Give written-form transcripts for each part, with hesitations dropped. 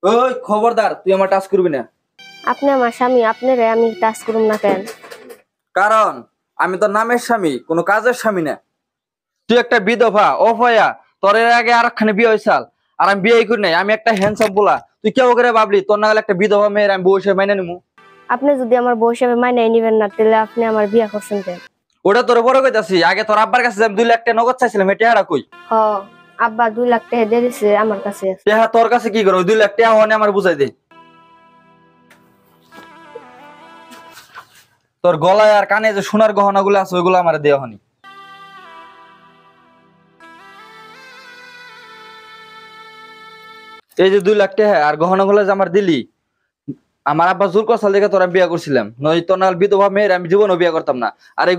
ওই খবরদার, তুই আমার টাচ করবি না। আপনি আমার স্বামী, আপনারে আমি টাচ করুম না কেন? কারণ আমি তোর নামের স্বামী, কোনো কাজের স্বামী না। তুই একটা বিধবা অভয়া, তোর এর আগে আরেকখানে বিয়ে হয়েছাল, আর আমি বিয়ে করি নাই। আমি একটা হ্যান্ডসাম বলা, তুই কেউ করে ভাবলি তোর নাগালে একটা বিধবা মেয়ের আমি বউ হিসেবে মাইনে নিবো? আপনি যদি আমার বউ হিসেবে মাইনে নিবেন না, তাহলে আপনি আমার বিয়া করছেন কেন? ওটা তোর বড় কইতাছি, আগে তোর আব্বার কাছে আমি 2 লাখ টাকা নগদ চাইছিলাম, এটা হারা কই? হ, আব্বা 2 লাখ টাকা দিয়ে দিছে, আমার কাছে আছে। টাকা তোর কাছে কি করো? ওই 2 লাখ টাকা হনে আমার বুঝাই দে। তোর গলায় আর কানে যে সোনার গহনা গুলো আছে ওইগুলো আমার দেওয়া হনি। এই যে 2 লাখ টাকা আর গহনা গুলো যে আমার দিলি, আমার আব্বা জোর কসাল দেখে তোরা বিয়া করছিলাম, নয় তোর নাল বিধবা মেয়ের আমি জীবনও বিয়া করতাম না। আর এই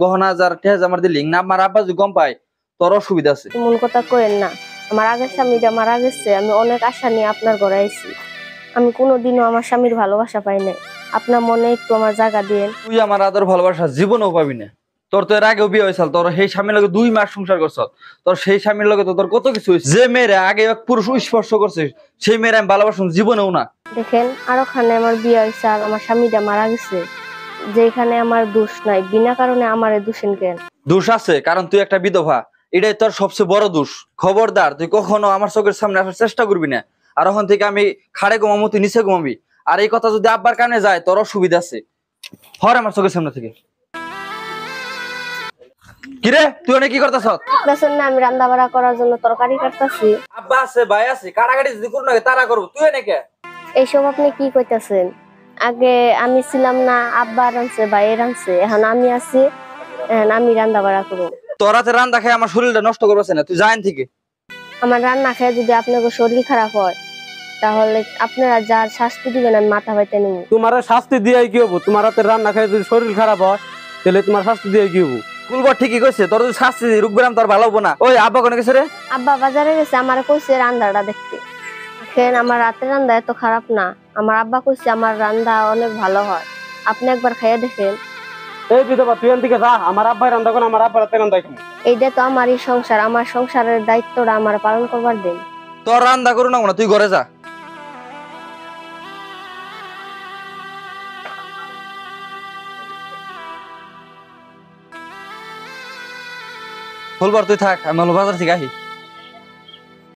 গহনা যার টেহা আমার দিলি না, আমার আব্বা যদি গম পায় তোর অসুবিধা আছে। এমন কথা কইেন না। আমার আগের স্বামীটা মারা গেছে, আমি অনেক আশা নিয়ে আপনার ঘরে আইছি। আমি কোনোদিনও আমার স্বামীর ভালোবাসা পাই নাই। আপনার মনে একটু আমার জায়গা দিয়েন। তুই আমার আদর ভালোবাসা জীবনও পাবি না। তোর তো এর আগেও বিয়ে হয়েছিল, তোর সেই স্বামীর লগে 2 মাস সংসার করছ। তোর সেই স্বামীর লগে তো তোর কত কিছু হয়েছে। যে মেয়েরা আগে এক পুরুষ স্পর্শ করছে সেই মেয়েরা আমি ভালোবাসুন জীবনেও না। দেখেন, আরো খানে আমার বিয়ে হয়েছে আর আমার স্বামীটা মারা গেছে, যেখানে আমার দোষ নাই, বিনা কারণে আমারে দোষেন কেন? দোষ আছে, কারণ তুই একটা বিধবা, এটাই তোর সবচেয়ে বড় দোষ। খবরদার, তুই কখনো আমার চোখের সামনে আসার চেষ্টা করবি না। আর ওখান থেকে আমি খাড়ে ঘুমাবো, তুই নিচে ঘুমাবি। আর এই কথা যদি আব্বার কানে যায় তোর অসুবিধা আছে। হর আমার চোখের সামনে থেকে। কিরে তুই অনেক কি করতেছ? দেখছেন না, আমি রান্না বাড়া করার জন্য তরকারি কাটতাছি। আব্বা আছে, ভাই আছে, কাটাকাটি যদি করুন না তারা করবো, তুই এনেকে। এইসব আপনি কি কইতাছেন? আগে আমি ছিলাম না, আব্বা রানছে, ভাই রানছে, এখন আমি আছি, এখন আমি রান্না বাড়া করব। তোর হাতে রান্না খেয়ে আমার শরীরটা নষ্ট করবে না, তুই জান থেকে। আমার রান্না খেয়ে যদি আপনাকে শরীর খারাপ হয়, তাহলে আপনারা যার শাস্তি দিবেন আমি মাথা বাইতে নিব। তোমার শাস্তি দিয়ে কি হবো? তোমার হাতে রান্না খেয়ে যদি শরীর খারাপ হয়, তাহলে তোমার শাস্তি দিয়ে কি হবো? কুলবর ঠিকই কইছে, তোর যদি শাস্তি রুকবেরাম তোর ভালো হবো না। ওই আব্বা কোনে গেছে রে? আব্বা বাজারে গেছে, আমার কইছে রান্নাটা দেখতে। দেখেন, আমার রাতের রান্না এত খারাপ না। আমার আব্বা কইছে আমার রান্না অনেক ভালো হয়, আপনি একবার খাইয়ে দেখেন। এই বিধবা, তুই এদিকে যা, আমার আব্বাই রান্না করে, আমার আব্বার হাতে রান্না খাবো। এইটা তো আমারই সংসার, আমার সংসারের দায়িত্বটা আমার পালন করবার দিন। তোর রান্না করু না, তুই ঘরে যা। ফুলবার তুই থাক, আমি বাজার থেকে আহি।